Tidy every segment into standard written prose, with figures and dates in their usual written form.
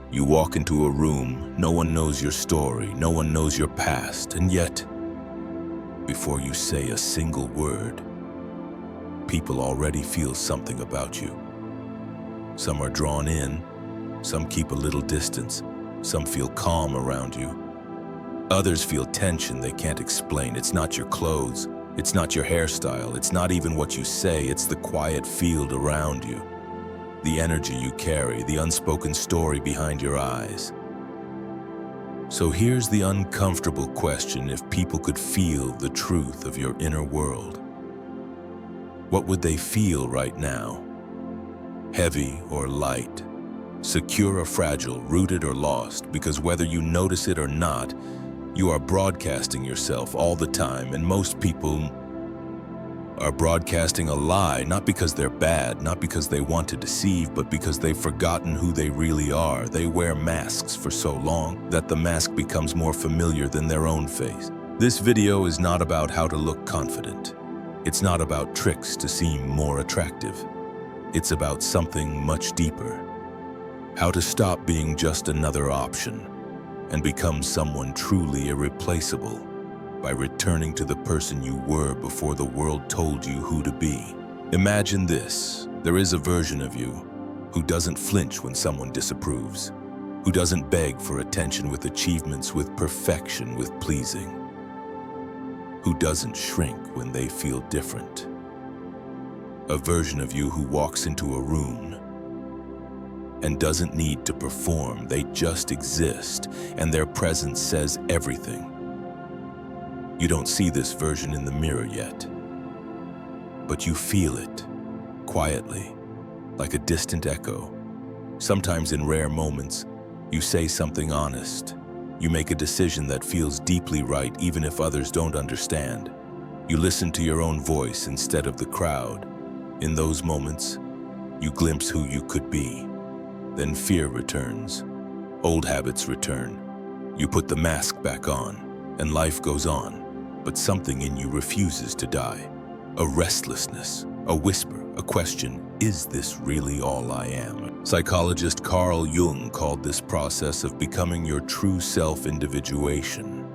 You walk into a room, no one knows your story, no one knows your past, and yet, before you say a single word, people already feel something about you. Some are drawn in, some keep a little distance, some feel calm around you. Others feel tension they can't explain. It's not your clothes, it's not your hairstyle, it's not even what you say, it's the quiet field around you. The energy you carry, the unspoken story behind your eyes. So here's the uncomfortable question: if people could feel the truth of your inner world, what would they feel right now? Heavy or light? Secure or fragile? Rooted or lost? Because whether you notice it or not, you are broadcasting yourself all the time, and most people are broadcasting a lie, not because they're bad, not because they want to deceive, but because they've forgotten who they really are. They wear masks for so long that the mask becomes more familiar than their own face. This video is not about how to look confident. It's not about tricks to seem more attractive. It's about something much deeper. How to stop being just another option and become someone truly irreplaceable by returning to the person you were before the world told you who to be. Imagine this: there is a version of you who doesn't flinch when someone disapproves, who doesn't beg for attention with achievements, with perfection, with pleasing, who doesn't shrink when they feel different. A version of you who walks into a room and doesn't need to perform. They just exist, and their presence says everything. You don't see this version in the mirror yet, but you feel it, quietly, like a distant echo. Sometimes in rare moments, you say something honest. You make a decision that feels deeply right, even if others don't understand. You listen to your own voice instead of the crowd. In those moments, you glimpse who you could be. Then fear returns. Old habits return. You put the mask back on, and life goes on. But something in you refuses to die. A restlessness, a whisper, a question: is this really all I am? Psychologist Carl Jung called this process of becoming your true self individuation.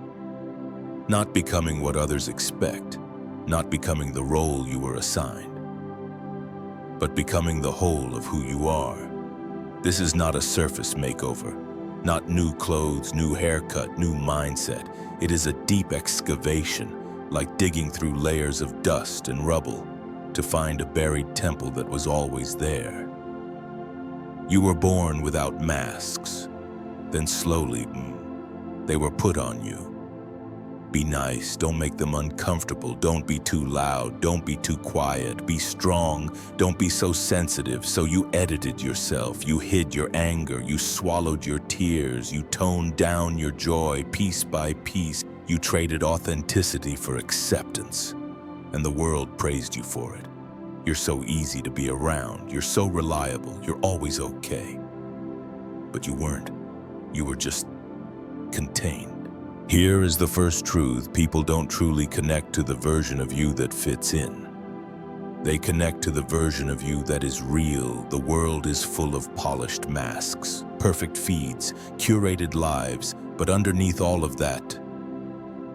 Not becoming what others expect, not becoming the role you were assigned, but becoming the whole of who you are. This is not a surface makeover, not new clothes, new haircut, new mindset. It is a deep excavation, like digging through layers of dust and rubble to find a buried temple that was always there. You were born without masks, then slowly, they were put on you. Be nice, don't make them uncomfortable, don't be too loud, don't be too quiet, be strong, don't be so sensitive. So you edited yourself, you hid your anger, you swallowed your tears, you toned down your joy piece by piece. You traded authenticity for acceptance, and the world praised you for it. You're so easy to be around, you're so reliable, you're always okay. But you weren't, you were just contained. Here is the first truth: people don't truly connect to the version of you that fits in. They connect to the version of you that is real. The world is full of polished masks, perfect feeds, curated lives, but underneath all of that,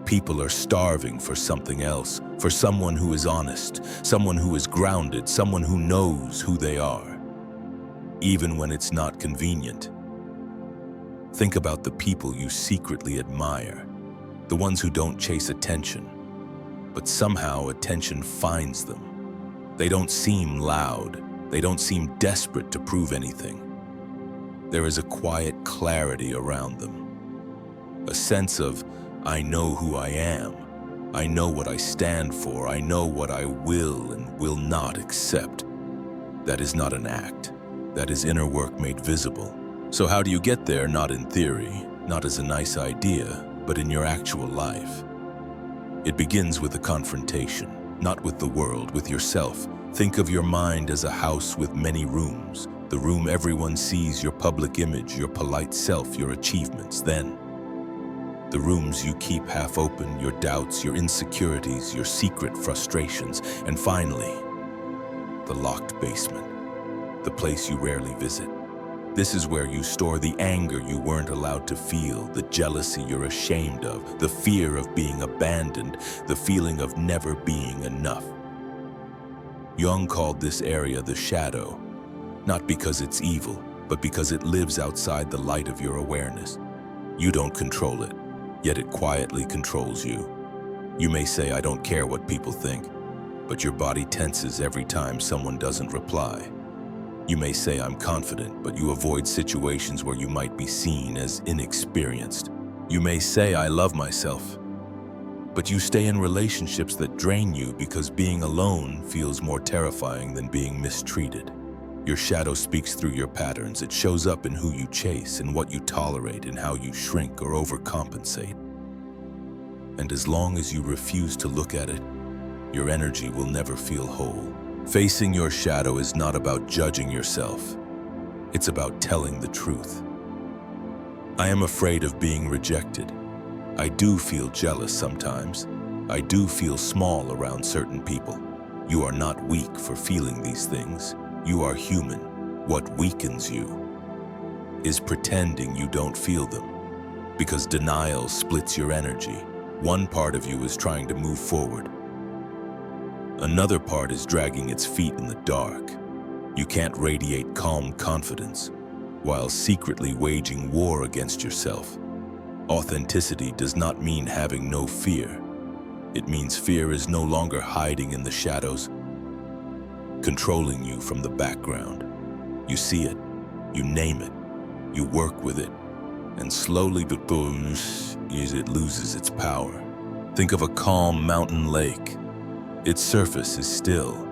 people are starving for something else, for someone who is honest, someone who is grounded, someone who knows who they are, even when it's not convenient. Think about the people you secretly admire, the ones who don't chase attention, but somehow attention finds them. They don't seem loud, they don't seem desperate to prove anything. There is a quiet clarity around them, a sense of, I know who I am, I know what I stand for, I know what I will and will not accept. That is not an act, that is inner work made visible. So how do you get there? Not in theory, not as a nice idea, but in your actual life. It begins with a confrontation, not with the world, with yourself. Think of your mind as a house with many rooms, the room everyone sees your public image, your polite self, your achievements. Then, the rooms you keep half open, your doubts, your insecurities, your secret frustrations. And finally, the locked basement, the place you rarely visit, This is where you store the anger you weren't allowed to feel, the jealousy you're ashamed of, the fear of being abandoned, the feeling of never being enough. Jung called this area the shadow, not because it's evil, but because it lives outside the light of your awareness. You don't control it, yet it quietly controls you. You may say, "I don't care what people think," but your body tenses every time someone doesn't reply. You may say, "I'm confident," but you avoid situations where you might be seen as inexperienced. You may say, "I love myself," but you stay in relationships that drain you because being alone feels more terrifying than being mistreated. Your shadow speaks through your patterns. It shows up in who you chase, in what you tolerate, in how you shrink or overcompensate. And as long as you refuse to look at it, your energy will never feel whole. Facing your shadow is not about judging yourself. It's about telling the truth. I am afraid of being rejected. I do feel jealous sometimes. I do feel small around certain people. You are not weak for feeling these things. You are human. What weakens you is pretending you don't feel them, because denial splits your energy. One part of you is trying to move forward. Another part is dragging its feet in the dark. You can't radiate calm confidence while secretly waging war against yourself. Authenticity does not mean having no fear. It means fear is no longer hiding in the shadows, controlling you from the background. You see it, you name it, you work with it, and slowly but it loses its power. Think of a calm mountain lake. Its surface is still.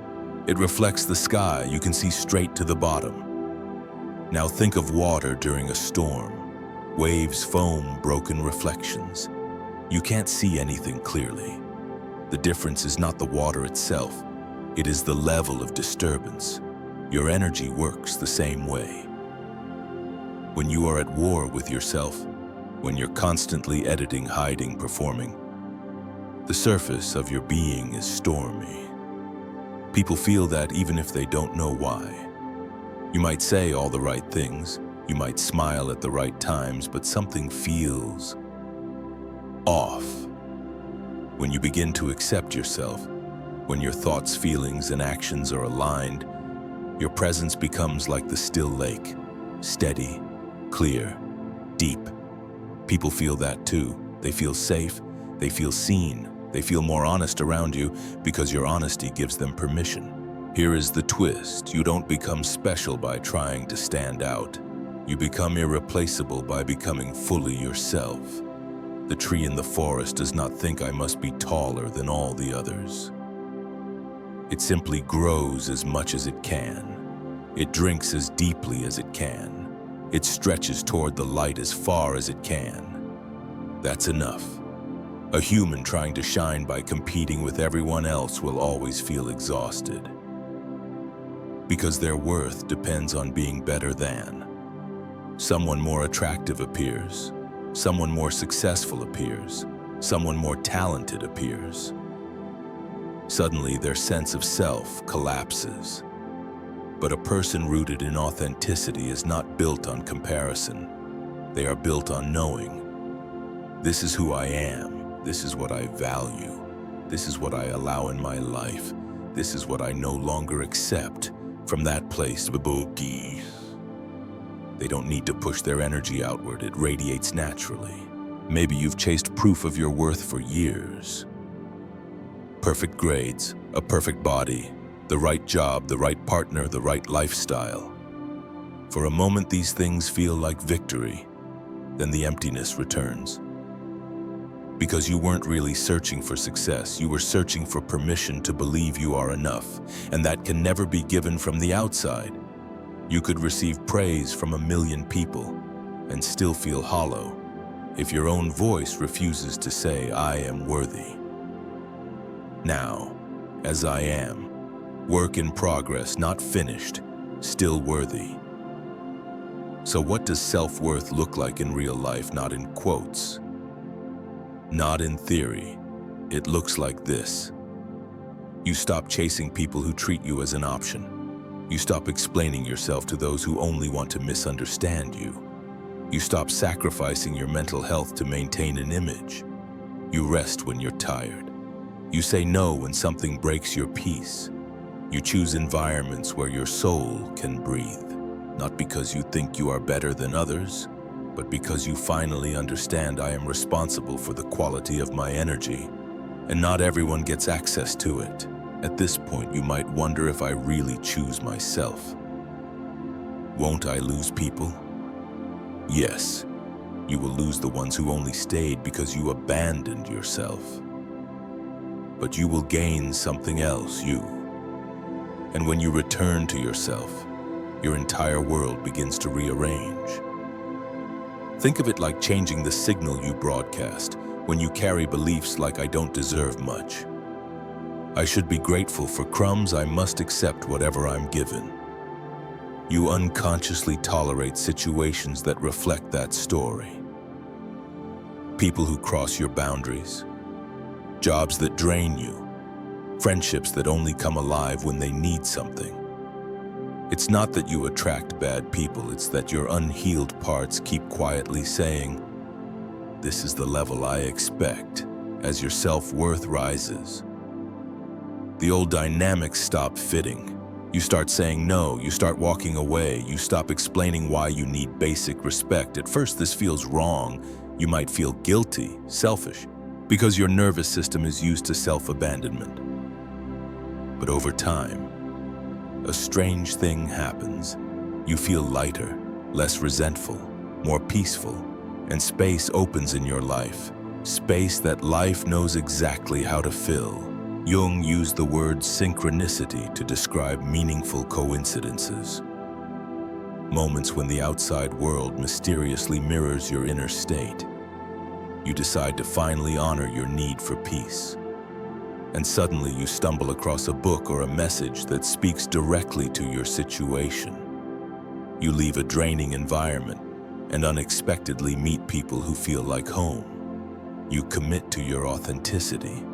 It reflects the sky. You can see straight to the bottom. Now think of water during a storm. Waves foam broken reflections. You can't see anything clearly. The difference is not the water itself. It is the level of disturbance. Your energy works the same way. When you are at war with yourself, when you're constantly editing, hiding, performing, the surface of your being is stormy. People feel that even if they don't know why. You might say all the right things, you might smile at the right times, but something feels off. When you begin to accept yourself, when your thoughts, feelings, and actions are aligned, your presence becomes like the still lake, steady, clear, deep. People feel that too. They feel safe, they feel seen, they feel more honest around you because your honesty gives them permission. Here is the twist. You don't become special by trying to stand out. You become irreplaceable by becoming fully yourself. The tree in the forest does not think I must be taller than all the others. It simply grows as much as it can. It drinks as deeply as it can. It stretches toward the light as far as it can. That's enough. A human trying to shine by competing with everyone else will always feel exhausted, because their worth depends on being better than. Someone more attractive appears. Someone more successful appears. Someone more talented appears. Suddenly, their sense of self collapses. But a person rooted in authenticity is not built on comparison. They are built on knowing. This is who I am. This is what I value. This is what I allow in my life. This is what I no longer accept. From that place, they don't need to push their energy outward. It radiates naturally. Maybe you've chased proof of your worth for years. Perfect grades, a perfect body, the right job, the right partner, the right lifestyle. For a moment, these things feel like victory. Then the emptiness returns. Because you weren't really searching for success, you were searching for permission to believe you are enough, and that can never be given from the outside. You could receive praise from 1,000,000 people and still feel hollow if your own voice refuses to say, I am worthy. Now, as I am, work in progress, not finished, still worthy. So what does self-worth look like in real life, not in quotes? Not in theory. It looks like this. You stop chasing people who treat you as an option. You stop explaining yourself to those who only want to misunderstand you. You stop sacrificing your mental health to maintain an image. You rest when you're tired. You say no when something breaks your peace. You choose environments where your soul can breathe, not because you think you are better than others, but because you finally understand I am responsible for the quality of my energy, and not everyone gets access to it. At this point, you might wonder if I really choose myself. Won't I lose people? Yes, you will lose the ones who only stayed because you abandoned yourself. But you will gain something else, you. And when you return to yourself, your entire world begins to rearrange. Think of it like changing the signal you broadcast when you carry beliefs like I don't deserve much. I should be grateful for crumbs, I must accept whatever I'm given. You unconsciously tolerate situations that reflect that story. People who cross your boundaries, jobs that drain you, friendships that only come alive when they need something. It's not that you attract bad people, it's that your unhealed parts keep quietly saying, "This is the level I expect," as your self-worth rises. The old dynamics stop fitting. You start saying no, you start walking away, you stop explaining why you need basic respect. At first, this feels wrong. You might feel guilty, selfish, because your nervous system is used to self-abandonment. But over time, a strange thing happens. You feel lighter, less resentful, more peaceful, and space opens in your life. Space that life knows exactly how to fill. Jung used the word synchronicity to describe meaningful coincidences. Moments when the outside world mysteriously mirrors your inner state. You decide to finally honor your need for peace. And suddenly you stumble across a book or a message that speaks directly to your situation. You leave a draining environment and unexpectedly meet people who feel like home. You commit to your authenticity,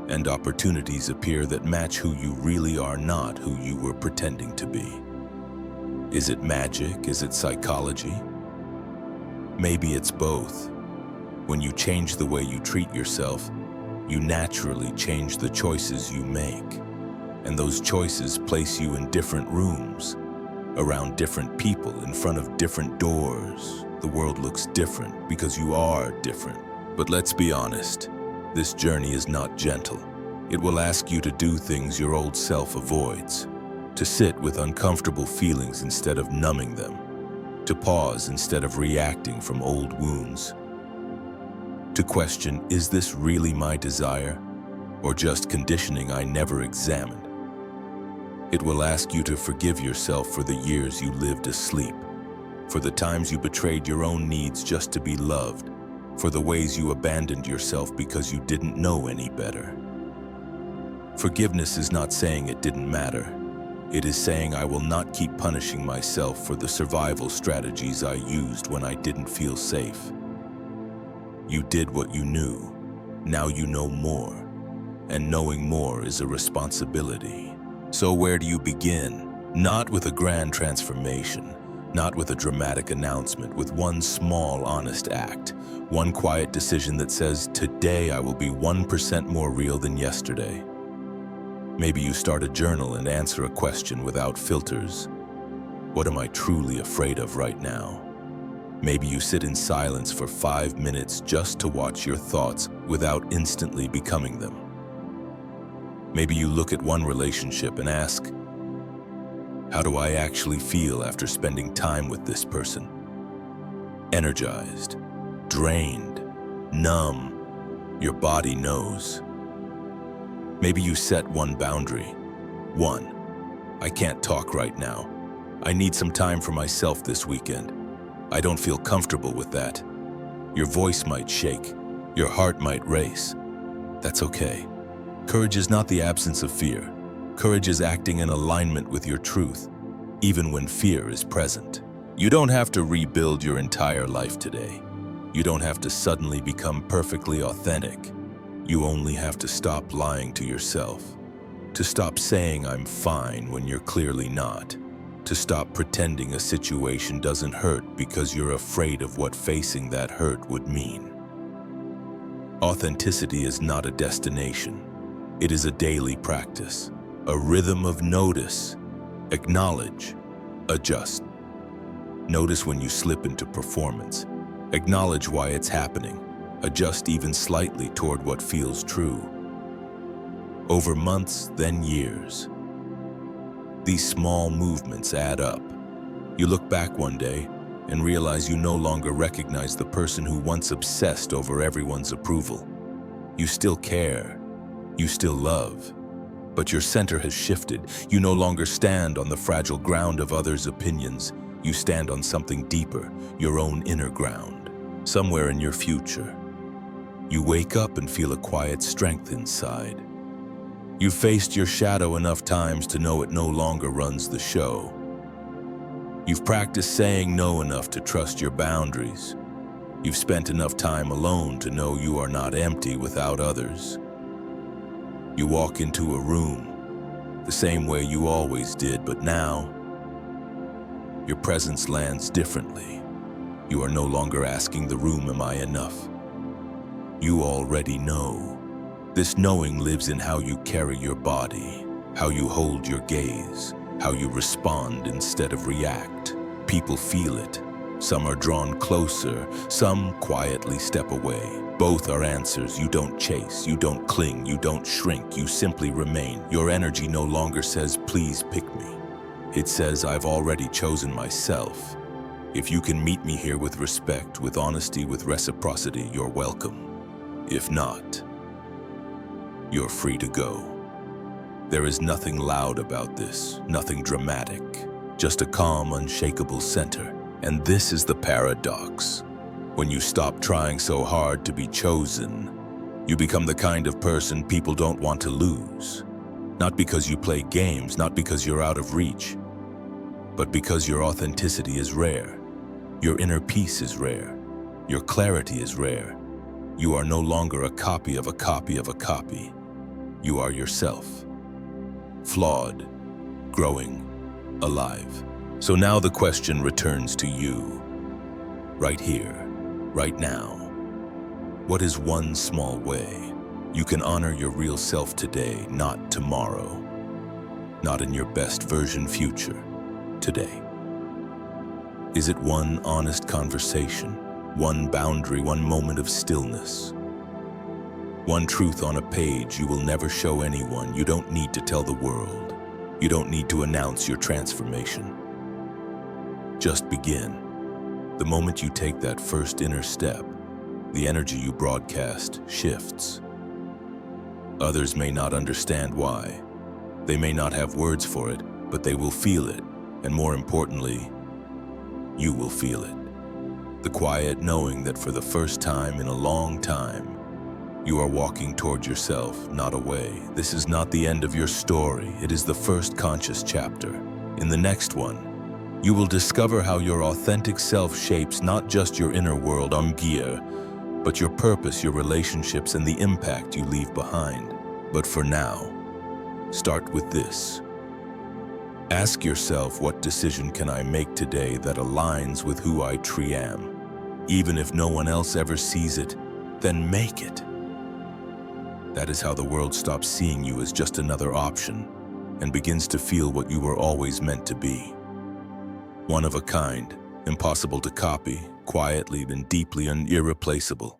and opportunities appear that match who you really are, not who you were pretending to be. Is it magic? Is it psychology? Maybe it's both. When you change the way you treat yourself, you naturally change the choices you make. And those choices place you in different rooms, around different people, in front of different doors. The world looks different because you are different. But let's be honest. This journey is not gentle. It will ask you to do things your old self avoids, to sit with uncomfortable feelings instead of numbing them, to pause instead of reacting from old wounds, to question, is this really my desire, or just conditioning I never examined? It will ask you to forgive yourself for the years you lived asleep, for the times you betrayed your own needs just to be loved, for the ways you abandoned yourself because you didn't know any better. Forgiveness is not saying it didn't matter. It is saying I will not keep punishing myself for the survival strategies I used when I didn't feel safe. You did what you knew. Now you know more. And knowing more is a responsibility. So where do you begin? Not with a grand transformation. Not with a dramatic announcement, with one small, honest act. One quiet decision that says, today I will be 1% more real than yesterday. Maybe you start a journal and answer a question without filters. What am I truly afraid of right now? Maybe you sit in silence for 5 minutes just to watch your thoughts without instantly becoming them. Maybe you look at one relationship and ask, how do I actually feel after spending time with this person? Energized, drained, numb. Your body knows. Maybe you set one boundary. 1. I can't talk right now. I need some time for myself this weekend. I don't feel comfortable with that. Your voice might shake. Your heart might race. That's okay. Courage is not the absence of fear. Courage is acting in alignment with your truth, even when fear is present. You don't have to rebuild your entire life today. You don't have to suddenly become perfectly authentic. You only have to stop lying to yourself. To stop saying I'm fine when you're clearly not. To stop pretending a situation doesn't hurt because you're afraid of what facing that hurt would mean. Authenticity is not a destination. It is a daily practice, a rhythm of notice, acknowledge, adjust. Notice when you slip into performance. Acknowledge why it's happening. Adjust even slightly toward what feels true. Over months, then years. These small movements add up. You look back one day and realize you no longer recognize the person who once obsessed over everyone's approval. You still care. You still love. But your center has shifted. You no longer stand on the fragile ground of others' opinions. You stand on something deeper, your own inner ground, somewhere in your future. You wake up and feel a quiet strength inside. You've faced your shadow enough times to know it no longer runs the show. You've practiced saying no enough to trust your boundaries. You've spent enough time alone to know you are not empty without others. You walk into a room the same way you always did, but now your presence lands differently. You are no longer asking the room, am I enough? You already know. This knowing lives in how you carry your body, how you hold your gaze, how you respond instead of react. People feel it. Some are drawn closer, some quietly step away. Both are answers. You don't chase, you don't cling, you don't shrink, you simply remain. Your energy no longer says, please pick me. It says, I've already chosen myself. If you can meet me here with respect, with honesty, with reciprocity, you're welcome. If not, you're free to go. There is nothing loud about this, nothing dramatic, just a calm, unshakable center. And this is the paradox. When you stop trying so hard to be chosen, you become the kind of person people don't want to lose. Not because you play games, not because you're out of reach, but because your authenticity is rare. Your inner peace is rare. Your clarity is rare. You are no longer a copy of a copy of a copy. You are yourself. Flawed, growing, alive. So now the question returns to you. Right here, right now. What is one small way you can honor your real self today, not tomorrow? Not in your best version future, today. Is it one honest conversation, one boundary, one moment of stillness? One truth on a page you will never show anyone. You don't need to tell the world. You don't need to announce your transformation. Just begin. The moment you take that first inner step, the energy you broadcast shifts. Others may not understand why. They may not have words for it, but they will feel it. And more importantly, you will feel it. The quiet knowing that for the first time in a long time, you are walking toward yourself, not away. This is not the end of your story. It is the first conscious chapter. In the next one, you will discover how your authentic self shapes not just your inner world, but your purpose, your relationships, and the impact you leave behind. But for now, start with this. Ask yourself, what decision can I make today that aligns with who I truly am? Even if no one else ever sees it, then make it. That is how the world stops seeing you as just another option and begins to feel what you were always meant to be. One of a kind, impossible to copy, quietly and deeply irreplaceable.